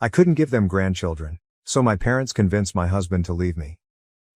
I couldn't give them grandchildren, so my parents convinced my husband to leave me.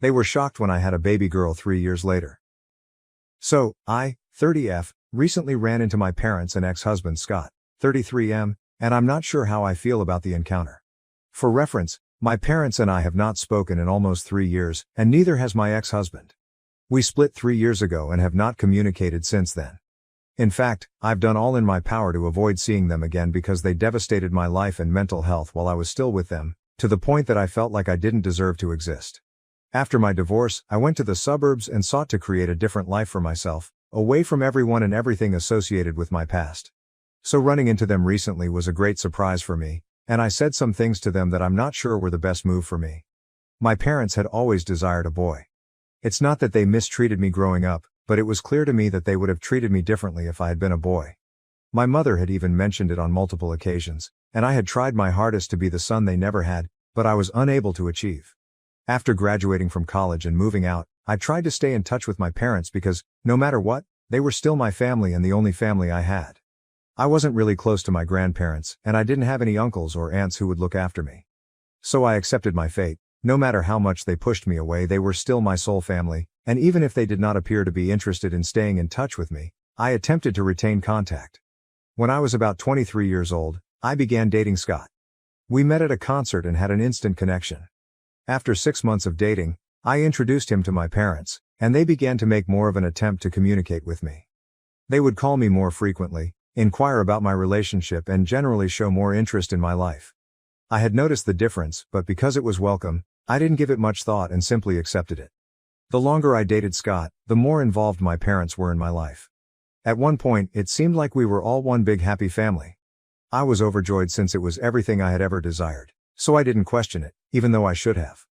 They were shocked when I had a baby girl 3 years later. So, I, 30F, recently ran into my parents and ex-husband Scott, 33M, and I'm not sure how I feel about the encounter. For reference, my parents and I have not spoken in almost 3 years, and neither has my ex-husband. We split 3 years ago and have not communicated since then. In fact, I've done all in my power to avoid seeing them again because they devastated my life and mental health while I was still with them, to the point that I felt like I didn't deserve to exist. After my divorce, I went to the suburbs and sought to create a different life for myself, away from everyone and everything associated with my past. So running into them recently was a great surprise for me, and I said some things to them that I'm not sure were the best move for me. My parents had always desired a boy. It's not that they mistreated me growing up, but it was clear to me that they would have treated me differently if I had been a boy. My mother had even mentioned it on multiple occasions, and I had tried my hardest to be the son they never had, but I was unable to achieve. After graduating from college and moving out, I tried to stay in touch with my parents because, no matter what, they were still my family and the only family I had. I wasn't really close to my grandparents, and I didn't have any uncles or aunts who would look after me. So I accepted my fate. No matter how much they pushed me away, they were still my sole family, and even if they did not appear to be interested in staying in touch with me, I attempted to retain contact. When I was about 23 years old, I began dating Scott. We met at a concert and had an instant connection. After 6 months of dating, I introduced him to my parents, and they began to make more of an attempt to communicate with me. They would call me more frequently, inquire about my relationship, and generally show more interest in my life. I had noticed the difference, but because it was welcome, I didn't give it much thought and simply accepted it. The longer I dated Scott, the more involved my parents were in my life. At one point, it seemed like we were all one big happy family. I was overjoyed since it was everything I had ever desired, so I didn't question it, even though I should have.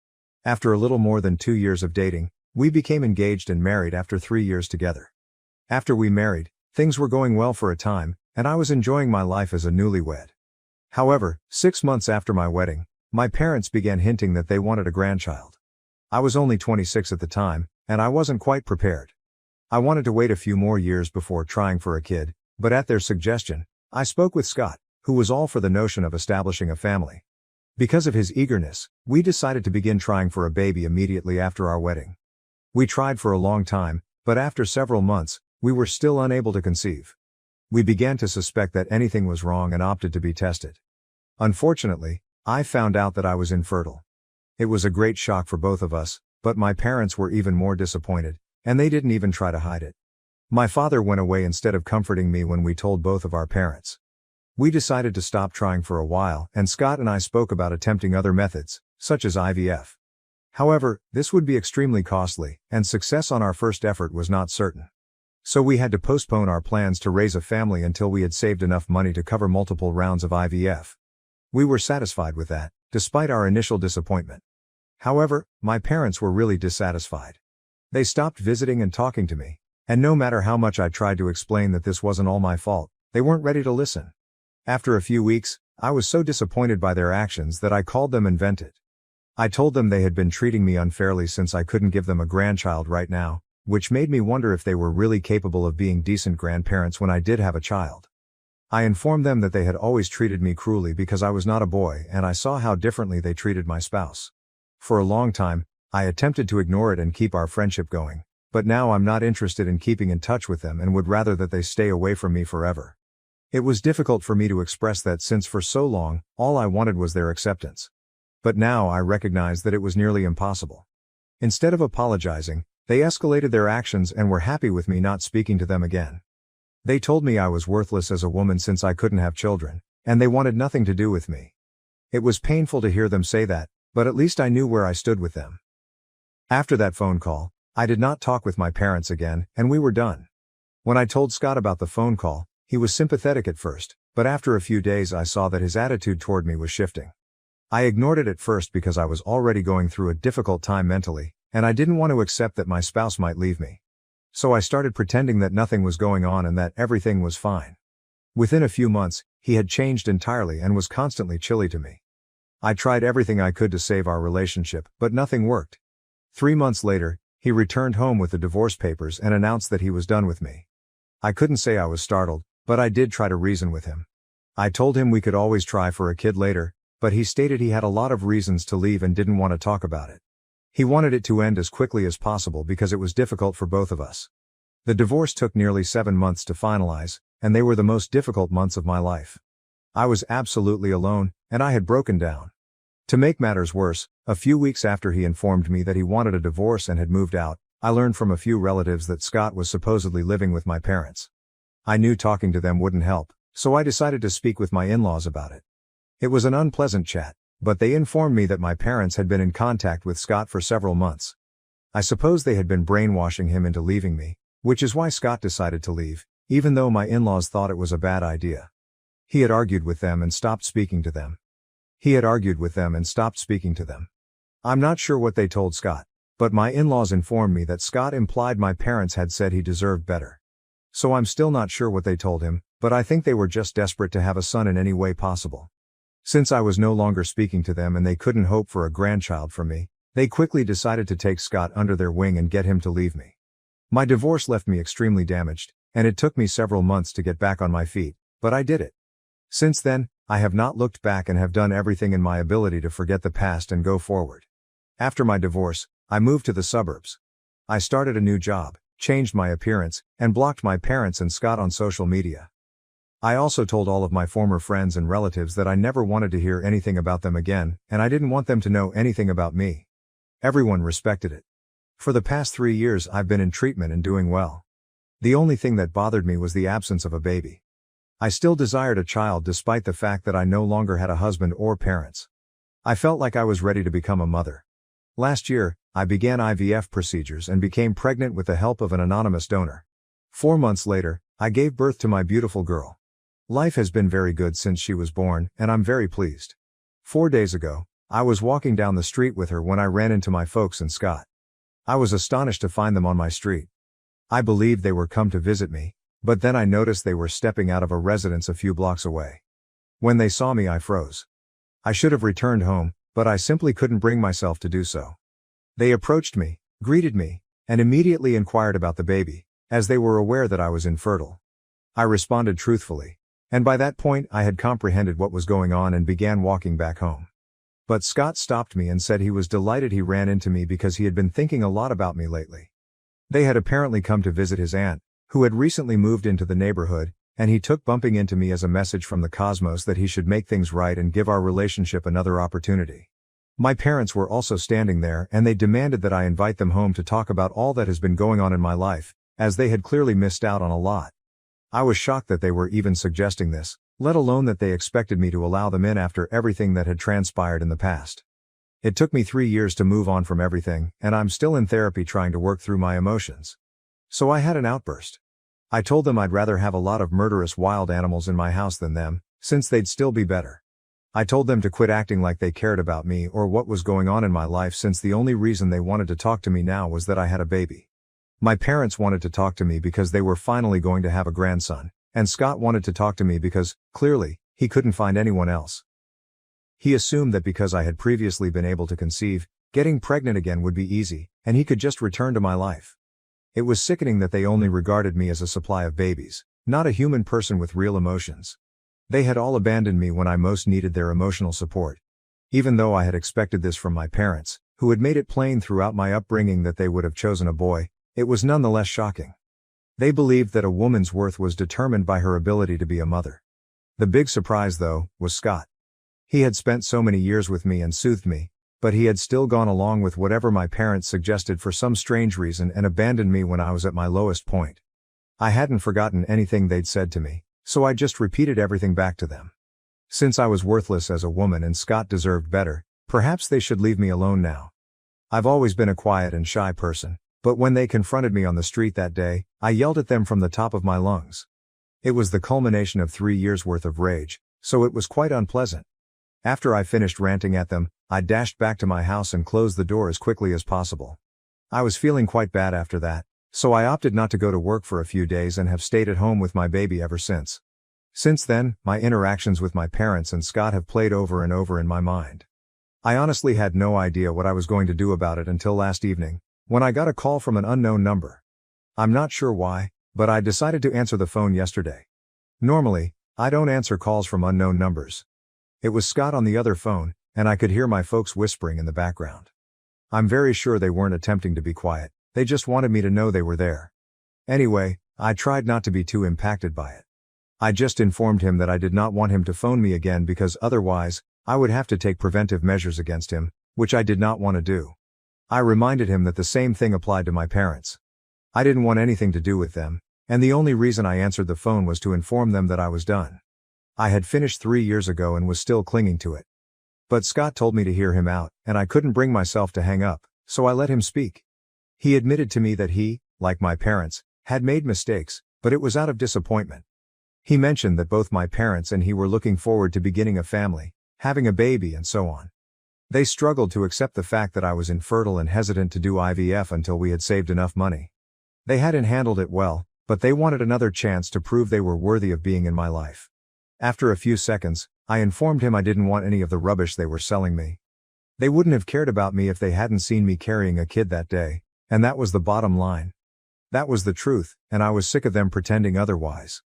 After a little more than 2 years of dating, we became engaged and married after 3 years together. After we married, things were going well for a time, and I was enjoying my life as a newlywed. However, 6 months after my wedding, my parents began hinting that they wanted a grandchild. I was only 26 at the time, and I wasn't quite prepared. I wanted to wait a few more years before trying for a kid, but at their suggestion, I spoke with Scott, who was all for the notion of establishing a family. Because of his eagerness, we decided to begin trying for a baby immediately after our wedding. We tried for a long time, but after several months, we were still unable to conceive. We began to suspect that anything was wrong and opted to be tested. Unfortunately, I found out that I was infertile. It was a great shock for both of us, but my parents were even more disappointed, and they didn't even try to hide it. My father went away instead of comforting me when we told both of our parents. We decided to stop trying for a while, and Scott and I spoke about attempting other methods, such as IVF. However, this would be extremely costly, and success on our first effort was not certain. So we had to postpone our plans to raise a family until we had saved enough money to cover multiple rounds of IVF. We were satisfied with that, despite our initial disappointment. However, my parents were really dissatisfied. They stopped visiting and talking to me, and no matter how much I tried to explain that this wasn't all my fault, they weren't ready to listen. After a few weeks, I was so disappointed by their actions that I called them and vented. I told them they had been treating me unfairly since I couldn't give them a grandchild right now, which made me wonder if they were really capable of being decent grandparents when I did have a child. I informed them that they had always treated me cruelly because I was not a boy, and I saw how differently they treated my spouse. For a long time, I attempted to ignore it and keep our friendship going, but now I'm not interested in keeping in touch with them and would rather that they stay away from me forever. It was difficult for me to express that since for so long, all I wanted was their acceptance. But now I recognize that it was nearly impossible. Instead of apologizing, they escalated their actions and were happy with me not speaking to them again. They told me I was worthless as a woman since I couldn't have children, and they wanted nothing to do with me. It was painful to hear them say that, but at least I knew where I stood with them. After that phone call, I did not talk with my parents again, and we were done. When I told Scott about the phone call, he was sympathetic at first, but after a few days I saw that his attitude toward me was shifting. I ignored it at first because I was already going through a difficult time mentally, and I didn't want to accept that my spouse might leave me. So I started pretending that nothing was going on and that everything was fine. Within a few months, he had changed entirely and was constantly chilly to me. I tried everything I could to save our relationship, but nothing worked. 3 months later, he returned home with the divorce papers and announced that he was done with me. I couldn't say I was startled, but I did try to reason with him. I told him we could always try for a kid later, but he stated he had a lot of reasons to leave and didn't want to talk about it. He wanted it to end as quickly as possible because it was difficult for both of us. The divorce took nearly 7 months to finalize, and they were the most difficult months of my life. I was absolutely alone, and I had broken down. To make matters worse, a few weeks after he informed me that he wanted a divorce and had moved out, I learned from a few relatives that Scott was supposedly living with my parents. I knew talking to them wouldn't help, so I decided to speak with my in-laws about it. It was an unpleasant chat, but they informed me that my parents had been in contact with Scott for several months. I suppose they had been brainwashing him into leaving me, which is why Scott decided to leave, even though my in-laws thought it was a bad idea. He had argued with them and stopped speaking to them. I'm not sure what they told Scott, but my in-laws informed me that Scott implied my parents had said he deserved better. So I'm still not sure what they told him, but I think they were just desperate to have a son in any way possible. Since I was no longer speaking to them and they couldn't hope for a grandchild from me, they quickly decided to take Scott under their wing and get him to leave me. My divorce left me extremely damaged, and it took me several months to get back on my feet, but I did it. Since then, I have not looked back and have done everything in my ability to forget the past and go forward. After my divorce, I moved to the suburbs. I started a new job, changed my appearance, and blocked my parents and Scott on social media. I also told all of my former friends and relatives that I never wanted to hear anything about them again, and I didn't want them to know anything about me. Everyone respected it. For the past 3 years I've been in treatment and doing well. The only thing that bothered me was the absence of a baby. I still desired a child despite the fact that I no longer had a husband or parents. I felt like I was ready to become a mother. Last year, I began IVF procedures and became pregnant with the help of an anonymous donor. 4 months later, I gave birth to my beautiful girl. Life has been very good since she was born, and I'm very pleased. 4 days ago, I was walking down the street with her when I ran into my folks and Scott. I was astonished to find them on my street. I believed they were come to visit me, but then I noticed they were stepping out of a residence a few blocks away. When they saw me, I froze. I should have returned home, but I simply couldn't bring myself to do so. They approached me, greeted me, and immediately inquired about the baby, as they were aware that I was infertile. I responded truthfully, and by that point I had comprehended what was going on and began walking back home. But Scott stopped me and said he was delighted he ran into me because he had been thinking a lot about me lately. They had apparently come to visit his aunt, who had recently moved into the neighborhood, and he took bumping into me as a message from the cosmos that he should make things right and give our relationship another opportunity. My parents were also standing there and they demanded that I invite them home to talk about all that has been going on in my life, as they had clearly missed out on a lot. I was shocked that they were even suggesting this, let alone that they expected me to allow them in after everything that had transpired in the past. It took me 3 years to move on from everything, and I'm still in therapy trying to work through my emotions. So I had an outburst. I told them I'd rather have a lot of murderous wild animals in my house than them, since they'd still be better. I told them to quit acting like they cared about me or what was going on in my life, since the only reason they wanted to talk to me now was that I had a baby. My parents wanted to talk to me because they were finally going to have a grandson, and Scott wanted to talk to me because, clearly, he couldn't find anyone else. He assumed that because I had previously been able to conceive, getting pregnant again would be easy, and he could just return to my life. It was sickening that they only regarded me as a supply of babies, not a human person with real emotions. They had all abandoned me when I most needed their emotional support. Even though I had expected this from my parents, who had made it plain throughout my upbringing that they would have chosen a boy, it was nonetheless shocking. They believed that a woman's worth was determined by her ability to be a mother. The big surprise, though, was Scott. He had spent so many years with me and soothed me, but he had still gone along with whatever my parents suggested for some strange reason and abandoned me when I was at my lowest point. I hadn't forgotten anything they'd said to me, so I just repeated everything back to them. Since I was worthless as a woman and Scott deserved better, perhaps they should leave me alone now. I've always been a quiet and shy person, but when they confronted me on the street that day, I yelled at them from the top of my lungs. It was the culmination of 3 years' worth of rage, so it was quite unpleasant. After I finished ranting at them, I dashed back to my house and closed the door as quickly as possible. I was feeling quite bad after that, so I opted not to go to work for a few days and have stayed at home with my baby ever since. Since then, my interactions with my parents and Scott have played over and over in my mind. I honestly had no idea what I was going to do about it until last evening, when I got a call from an unknown number. I'm not sure why, but I decided to answer the phone yesterday. Normally, I don't answer calls from unknown numbers. It was Scott on the other phone, and I could hear my folks whispering in the background. I'm very sure they weren't attempting to be quiet, they just wanted me to know they were there. Anyway, I tried not to be too impacted by it. I just informed him that I did not want him to phone me again because otherwise, I would have to take preventive measures against him, which I did not want to do. I reminded him that the same thing applied to my parents. I didn't want anything to do with them, and the only reason I answered the phone was to inform them that I was done. I had finished 3 years ago and was still clinging to it. But Scott told me to hear him out, and I couldn't bring myself to hang up, so I let him speak. He admitted to me that he, like my parents, had made mistakes, but it was out of disappointment. He mentioned that both my parents and he were looking forward to beginning a family, having a baby and so on. They struggled to accept the fact that I was infertile and hesitant to do IVF until we had saved enough money. They hadn't handled it well, but they wanted another chance to prove they were worthy of being in my life. After a few seconds, I informed him I didn't want any of the rubbish they were selling me. They wouldn't have cared about me if they hadn't seen me carrying a kid that day, and that was the bottom line. That was the truth, and I was sick of them pretending otherwise.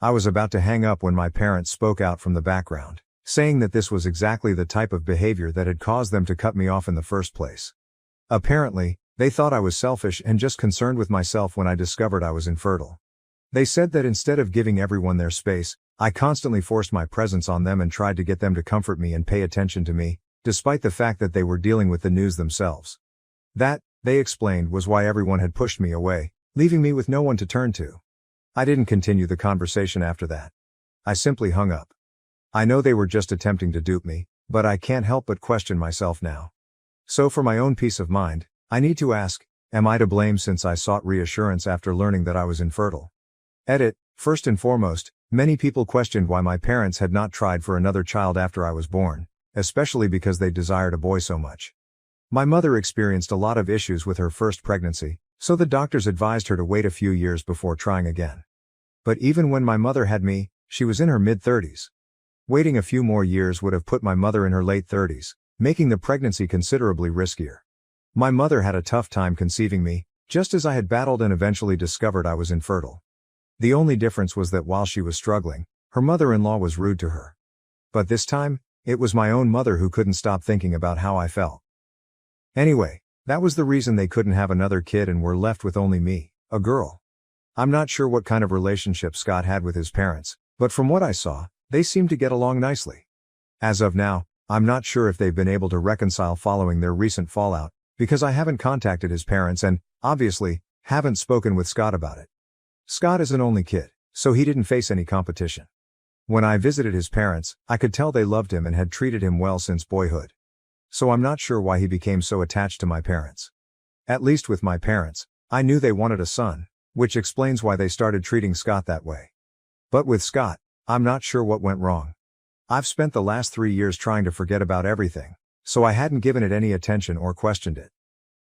I was about to hang up when my parents spoke out from the background, saying that this was exactly the type of behavior that had caused them to cut me off in the first place. Apparently, they thought I was selfish and just concerned with myself when I discovered I was infertile. They said that instead of giving everyone their space, I constantly forced my presence on them and tried to get them to comfort me and pay attention to me, despite the fact that they were dealing with the news themselves. That, they explained, was why everyone had pushed me away, leaving me with no one to turn to. I didn't continue the conversation after that. I simply hung up. I know they were just attempting to dupe me, but I can't help but question myself now. So for my own peace of mind, I need to ask, am I to blame since I sought reassurance after learning that I was infertile? Edit, first and foremost, many people questioned why my parents had not tried for another child after I was born, especially because they desired a boy so much. My mother experienced a lot of issues with her first pregnancy, so the doctors advised her to wait a few years before trying again. But even when my mother had me, she was in her mid-30s. Waiting a few more years would have put my mother in her late 30s, making the pregnancy considerably riskier. My mother had a tough time conceiving me, just as I had battled and eventually discovered I was infertile. The only difference was that while she was struggling, her mother-in-law was rude to her. But this time, it was my own mother who couldn't stop thinking about how I felt. Anyway, that was the reason they couldn't have another kid and were left with only me, a girl. I'm not sure what kind of relationship Scott had with his parents, but from what I saw, they seemed to get along nicely. As of now, I'm not sure if they've been able to reconcile following their recent fallout, because I haven't contacted his parents and, obviously, haven't spoken with Scott about it. Scott is an only kid, so he didn't face any competition. When I visited his parents, I could tell they loved him and had treated him well since boyhood. So I'm not sure why he became so attached to my parents. At least with my parents, I knew they wanted a son, which explains why they started treating Scott that way. But with Scott, I'm not sure what went wrong. I've spent the last 3 years trying to forget about everything, so I hadn't given it any attention or questioned it.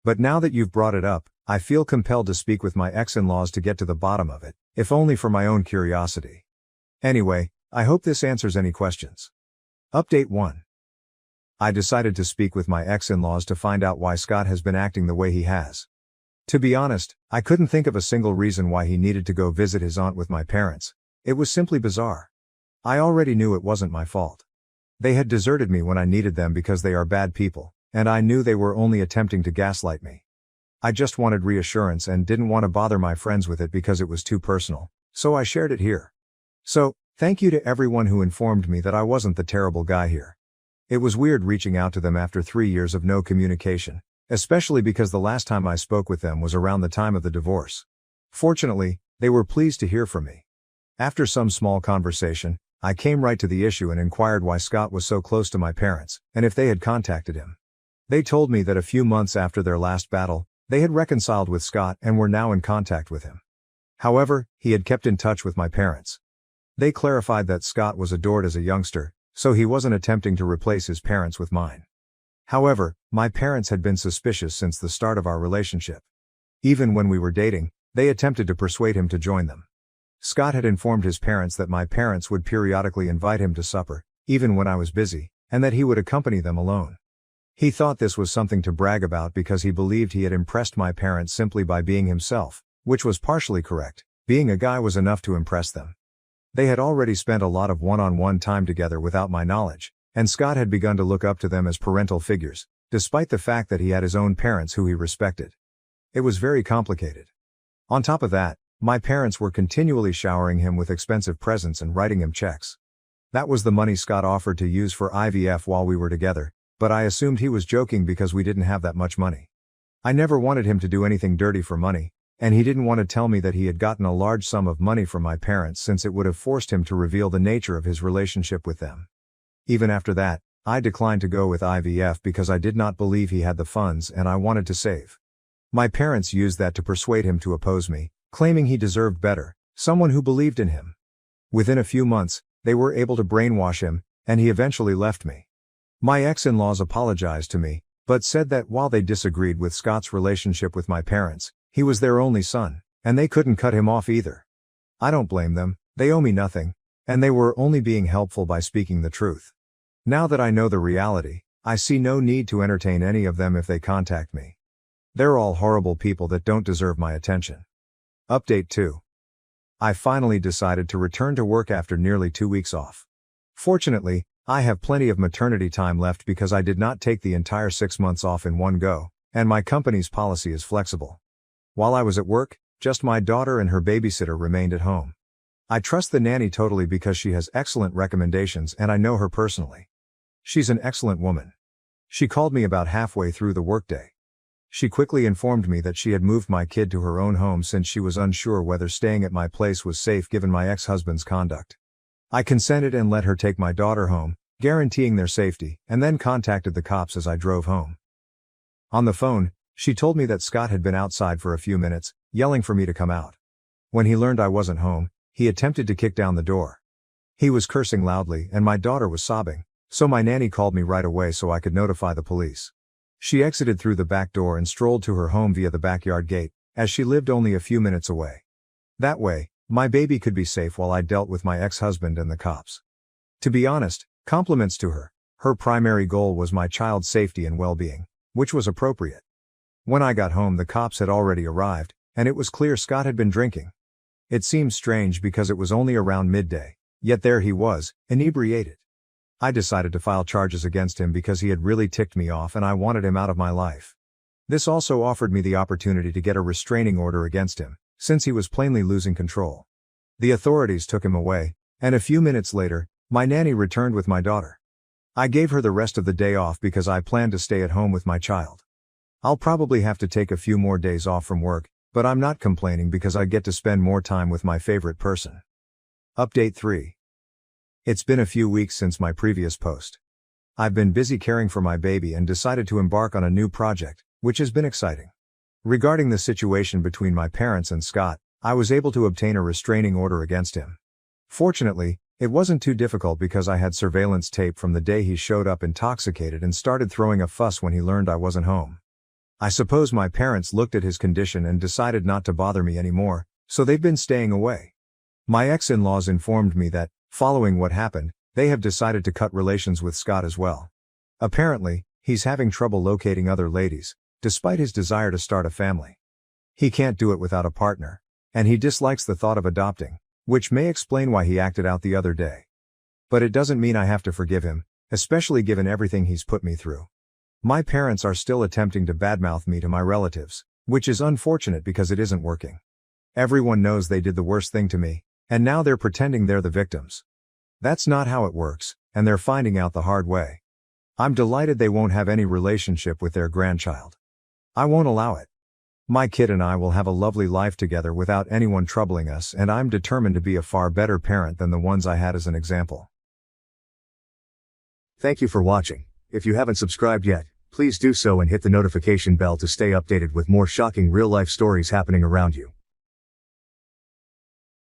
But now that you've brought it up, I feel compelled to speak with my ex-in-laws to get to the bottom of it, if only for my own curiosity. Anyway, I hope this answers any questions. Update 1. I decided to speak with my ex-in-laws to find out why Scott has been acting the way he has. To be honest, I couldn't think of a single reason why he needed to go visit his aunt with my parents. It was simply bizarre. I already knew it wasn't my fault. They had deserted me when I needed them because they are bad people, and I knew they were only attempting to gaslight me. I just wanted reassurance and didn't want to bother my friends with it because it was too personal, so I shared it here. So, thank you to everyone who informed me that I wasn't the terrible guy here. It was weird reaching out to them after 3 years of no communication, especially because the last time I spoke with them was around the time of the divorce. Fortunately, they were pleased to hear from me. After some small conversation, I came right to the issue and inquired why Scott was so close to my parents, and if they had contacted him. They told me that a few months after their last battle, they had reconciled with Scott and were now in contact with him. However, he had kept in touch with my parents. They clarified that Scott was adored as a youngster, so he wasn't attempting to replace his parents with mine. However, my parents had been suspicious since the start of our relationship. Even when we were dating, they attempted to persuade him to join them. Scott had informed his parents that my parents would periodically invite him to supper, even when I was busy, and that he would accompany them alone. He thought this was something to brag about because he believed he had impressed my parents simply by being himself, which was partially correct. Being a guy was enough to impress them. They had already spent a lot of one-on-one time together without my knowledge, and Scott had begun to look up to them as parental figures, despite the fact that he had his own parents who he respected. It was very complicated. On top of that, my parents were continually showering him with expensive presents and writing him checks. That was the money Scott offered to use for IVF while we were together, but I assumed he was joking because we didn't have that much money. I never wanted him to do anything dirty for money, and he didn't want to tell me that he had gotten a large sum of money from my parents since it would have forced him to reveal the nature of his relationship with them. Even after that, I declined to go with IVF because I did not believe he had the funds and I wanted to save. My parents used that to persuade him to oppose me, claiming he deserved better, someone who believed in him. Within a few months, they were able to brainwash him, and he eventually left me. My ex-in-laws apologized to me, but said that while they disagreed with Scott's relationship with my parents, he was their only son, and they couldn't cut him off either. I don't blame them, they owe me nothing, and they were only being helpful by speaking the truth. Now that I know the reality, I see no need to entertain any of them if they contact me. They're all horrible people that don't deserve my attention. Update 2. I finally decided to return to work after nearly 2 weeks off. Fortunately, I have plenty of maternity time left because I did not take the entire 6 months off in one go, and my company's policy is flexible. While I was at work, just my daughter and her babysitter remained at home. I trust the nanny totally because she has excellent recommendations and I know her personally. She's an excellent woman. She called me about halfway through the workday. She quickly informed me that she had moved my kid to her own home since she was unsure whether staying at my place was safe given my ex-husband's conduct. I consented and let her take my daughter home, guaranteeing their safety, and then contacted the cops as I drove home. On the phone, she told me that Scott had been outside for a few minutes, yelling for me to come out. When he learned I wasn't home, he attempted to kick down the door. He was cursing loudly and my daughter was sobbing, so my nanny called me right away so I could notify the police. She exited through the back door and strolled to her home via the backyard gate, as she lived only a few minutes away. That way, my baby could be safe while I dealt with my ex-husband and the cops. To be honest, compliments to her. Her primary goal was my child's safety and well-being, which was appropriate. When I got home, the cops had already arrived, and it was clear Scott had been drinking. It seemed strange because it was only around midday, yet there he was, inebriated. I decided to file charges against him because he had really ticked me off and I wanted him out of my life. This also offered me the opportunity to get a restraining order against him, since he was plainly losing control. The authorities took him away, and a few minutes later, my nanny returned with my daughter. I gave her the rest of the day off because I planned to stay at home with my child. I'll probably have to take a few more days off from work, but I'm not complaining because I get to spend more time with my favorite person. Update 3. It's been a few weeks since my previous post. I've been busy caring for my baby and decided to embark on a new project, which has been exciting. Regarding the situation between my parents and Scott, I was able to obtain a restraining order against him. Fortunately, it wasn't too difficult because I had surveillance tape from the day he showed up intoxicated and started throwing a fuss when he learned I wasn't home. I suppose my parents looked at his condition and decided not to bother me anymore, so they've been staying away. My ex-in-laws informed me that, following what happened, they have decided to cut relations with Scott as well. Apparently, he's having trouble locating other ladies, despite his desire to start a family. He can't do it without a partner, and he dislikes the thought of adopting, which may explain why he acted out the other day. But it doesn't mean I have to forgive him, especially given everything he's put me through. My parents are still attempting to badmouth me to my relatives, which is unfortunate because it isn't working. Everyone knows they did the worst thing to me, and now they're pretending they're the victims. That's not how it works, and they're finding out the hard way. I'm delighted they won't have any relationship with their grandchild. I won't allow it. My kid and I will have a lovely life together without anyone troubling us, and I'm determined to be a far better parent than the ones I had as an example. Thank you for watching. If you haven't subscribed yet, please do so and hit the notification bell to stay updated with more shocking real-life stories happening around you.